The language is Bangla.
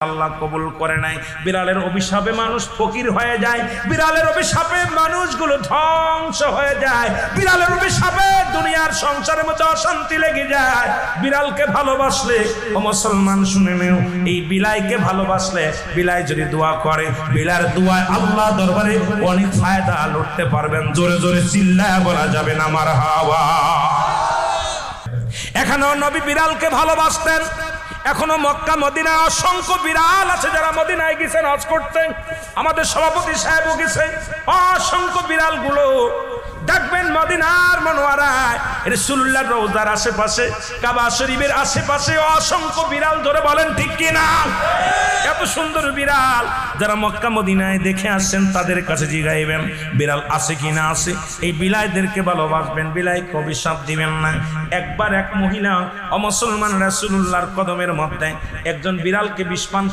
আল্লাহ কবুল করে নাই। বিড়ালের অভিশাপে মানুষ ফকির হয়ে যায়, বিড়ালের অভিশাপে মানুষগুলো ধ্বংস হয়ে যায়, বিড়ালের অভিশাপে দুনিয়ার সংসারের মধ্যে অশান্তি লেগে যায়। বিড়ালকে ভালোবাসলে ও মুসলমান শুনে নেও, এই বিলাইকে ভালোবাসলে বিলাই যদি দোয়া করে, বিলার দোয়ায় আল্লাহ দরবারে অনেক ফায়দা লুটতে পারবেন। জোরে জোরে চিল্লায়া বলা যাবে না মারহাবা। এখানেও নবী বিড়ালকে ভালোবাসতেন। এখনো মক্কা মদিনায় অসংখ্য বিড়াল আছে যারা মদিনায় গেছেন হজ করতে। আমাদের সভাপতি সাহেবও গেছে। অসংখ্য বিড়াল গুলো দেখবেন মদিনার মনোয়ারায় রাসূলুল্লাহর রওজার আশেপাশে, কাবা শরীফের আশেপাশে অসংখ্য বিড়াল। ধরে বলেন ঠিক কিনা? এত সুন্দর বিড়াল যারা মক্কা মদিনায় দেখে আসছেন তাদের কাছে জিগাইবেন বিড়াল আছে কিনা। আছে। এই বিলাইদেরকে ভালোবাসবেন, বিলাইকে অভিশাপ দিবেন না। একবার এক মহিলা অমুসলমান রাসূলুল্লাহর কদমের মধ্যে একজন বিড়ালকে বিষপান